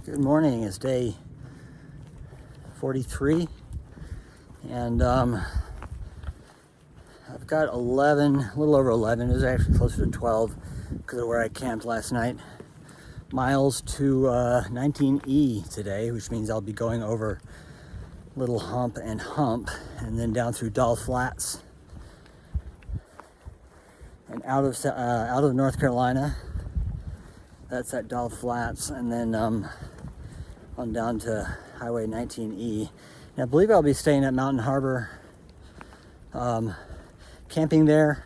Good morning. It's day 43, and I've got 11, a little over 11. It was actually closer to 12 because of where I camped last night. Miles to 19E today, which means I'll be going over Little Hump, and then down through Doll Flats and out of North Carolina. That's at Doll Flats, and then on down to Highway 19E. And I believe I'll be staying at Mountain Harbor, camping there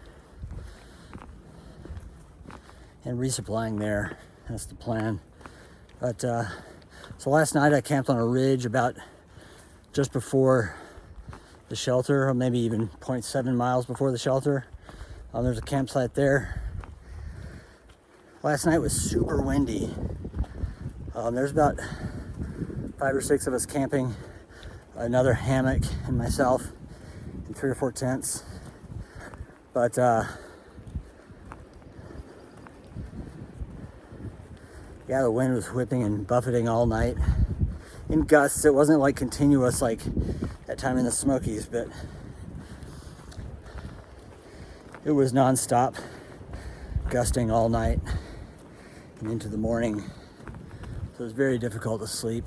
and resupplying there. That's the plan. But so last night I camped on a ridge about just before the shelter, or maybe even 0.7 miles before the shelter. There's a campsite there. Last night was super windy. There's about 5 or 6 of us camping, another hammock and myself, and 3 or 4 tents. But yeah, the wind was whipping and buffeting all night in gusts. It wasn't like continuous like that time in the Smokies, but it was nonstop, gusting all night and into the morning. So it was very difficult to sleep.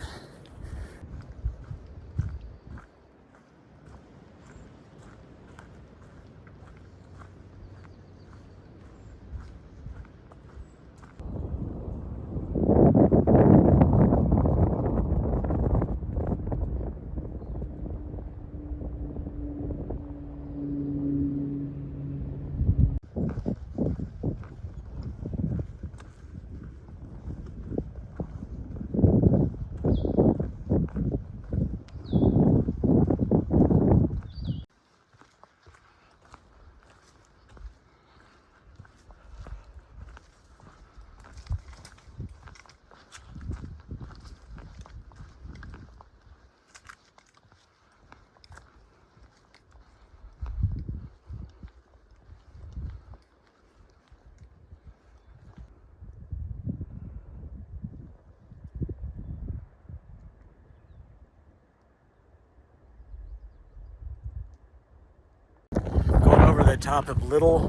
Going over the top of Little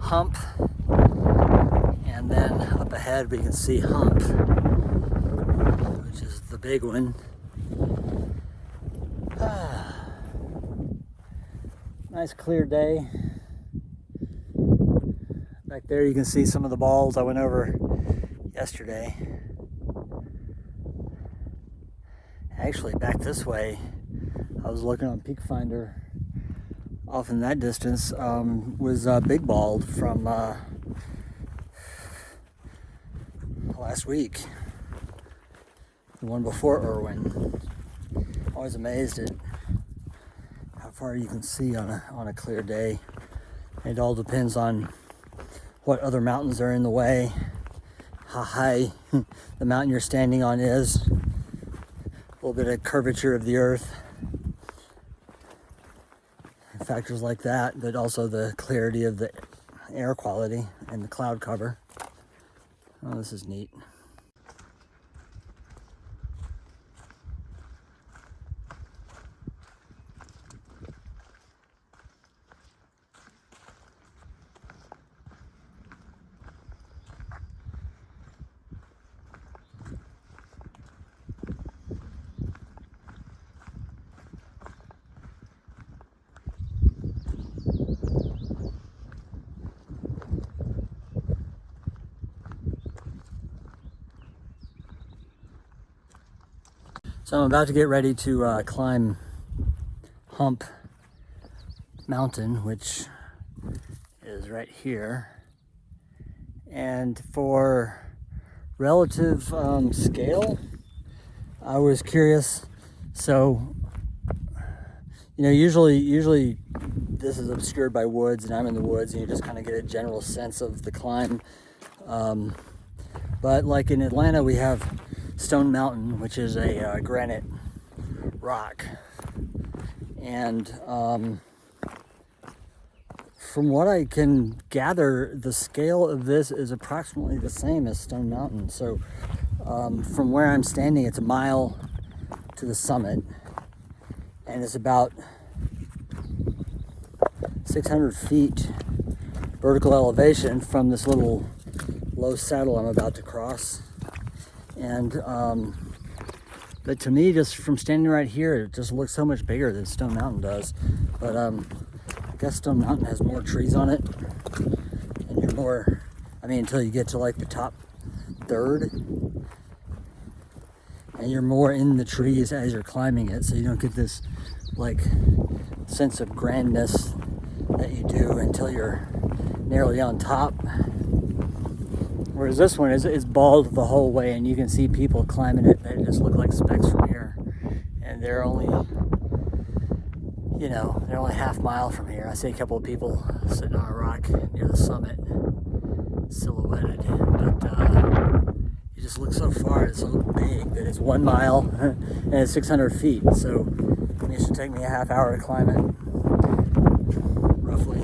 Hump, and then up ahead we can see Hump, which is the big one. Nice clear day. Back there you can see some of the balls I went over yesterday. Actually, back this way, I was looking on Peak Finder. Off in that distance was Big Bald from last week, the one before Irwin. Always amazed at how far you can see on a clear day. It all depends on what other mountains are in the way, how high the mountain you're standing on is, a little bit of curvature of the earth. Factors like that, but also the clarity of the air quality and the cloud cover. Oh, this is neat. So I'm about to get ready to climb Hump Mountain, which is right here. And for relative scale, I was curious. So, usually this is obscured by woods, and I'm in the woods, and you just kind of get a general sense of the climb. But like in Atlanta, we have Stone Mountain, which is a granite rock, and from what I can gather, the scale of this is approximately the same as Stone Mountain. So From where I'm standing, it's a mile to the summit, and it's about 600 feet vertical elevation from this little low saddle I'm about to cross. And but to me, just from standing right here, it just looks so much bigger than Stone Mountain does. But I guess Stone Mountain has more trees on it, and you're more, I mean, until you get to like the top third, and you're more in the trees as you're climbing it, so you don't get this like sense of grandness that you do until you're nearly on top. Whereas this one is bald the whole way, and you can see people climbing it that just look like specks from here. And they're only, you know, they're only half mile from here. I see a couple of people sitting on a rock near the summit, silhouetted. But you just look so far, it's so big that it's 1 mile and it's 600 feet. So it should take me a half hour to climb it, roughly.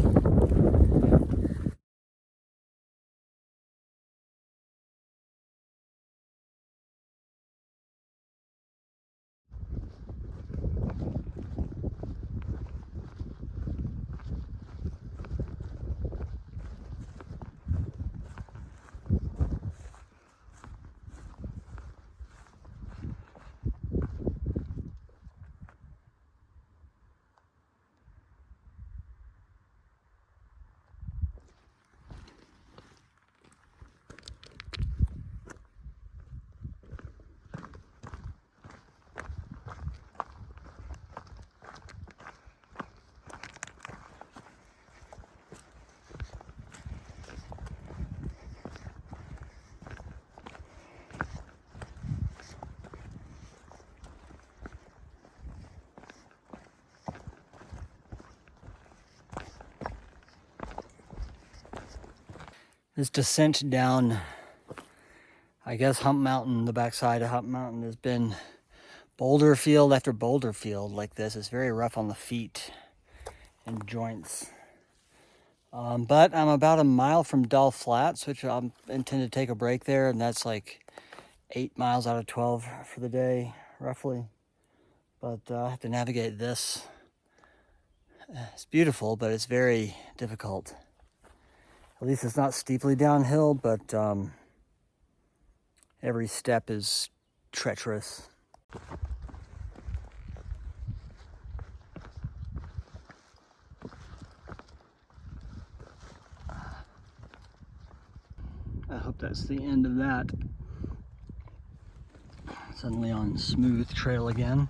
This descent down, I guess, Hump Mountain, the backside of Hump Mountain, has been boulder field after boulder field like this. It's very rough on the feet and joints. But I'm about a mile from Dull Flats, which I intend to take a break there, and that's like 8 miles out of 12 for the day, roughly. But I have to navigate this. It's beautiful, but it's very difficult. At least it's not steeply downhill, but every step is treacherous. I hope that's the end of that. Suddenly on smooth trail again.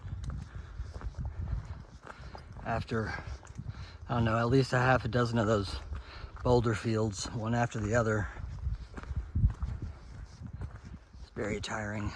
After, I don't know, at least a half a dozen of those boulder fields, one after the other. It's very tiring.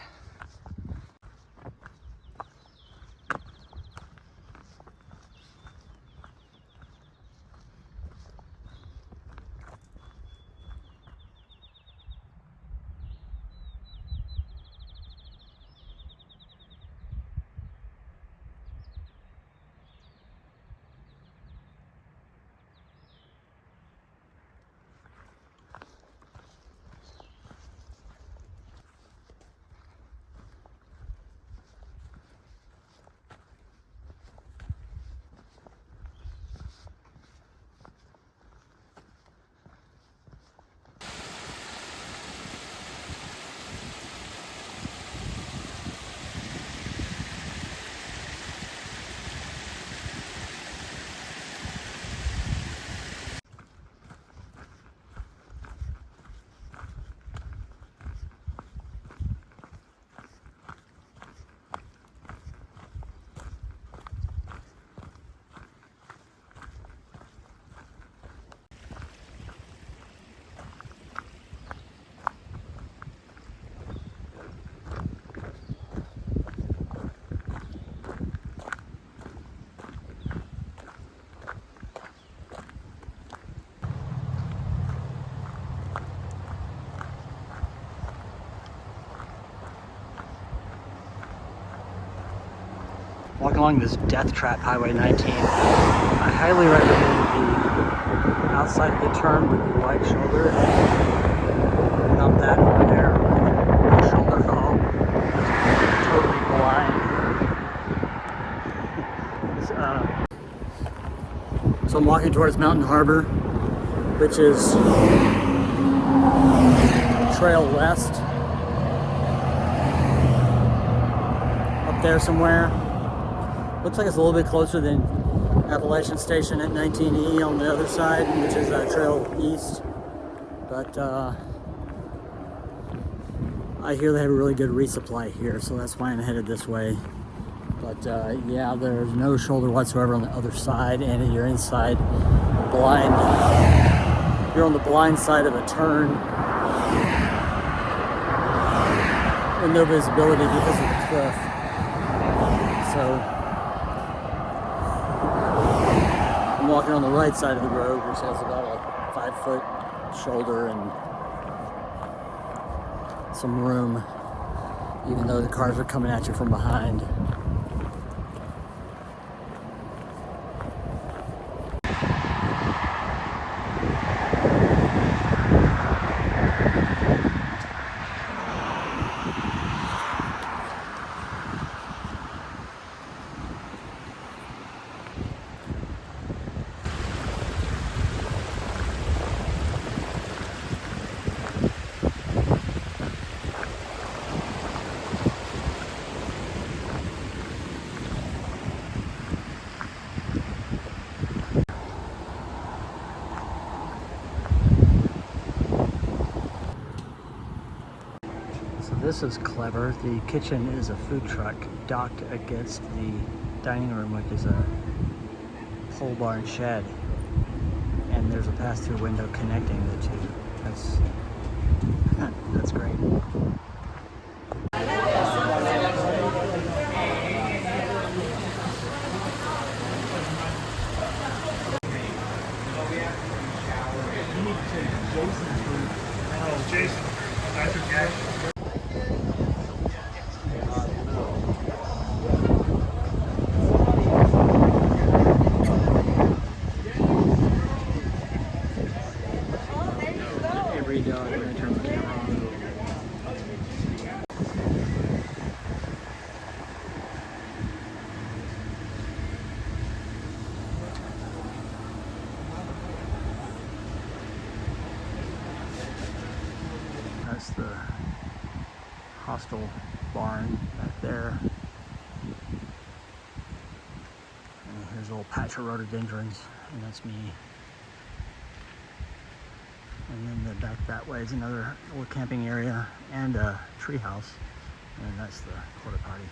Walk along this death trap, Highway 19. I highly recommend the outside of the turn with the wide shoulder. Not that over there. The shoulders all So I'm walking towards Mountain Harbor, which is Trail West. Up there somewhere. Looks like it's a little bit closer than Appalachian Station at 19E on the other side, which is Trail East. But I hear they have a really good resupply here, so that's why I'm headed this way. But yeah, there's no shoulder whatsoever on the other side, and you're inside blind. You're on the blind side of a turn with no visibility because of the cliff. So I'm walking on the right side of the road, which has about a 5-foot shoulder and some room, even though the cars are coming at you from behind. This is clever. The kitchen is a food truck docked against the dining room, which is a pole barn shed. And there's a pass-through window connecting the two. That's great. Jason, that's okay. Every dog when I turn the camera on. That's the Hostel barn back there. And here's a little patch of rhododendrons, and that's me. And then the back that way is another little camping area and a tree house. And that's the porta potty.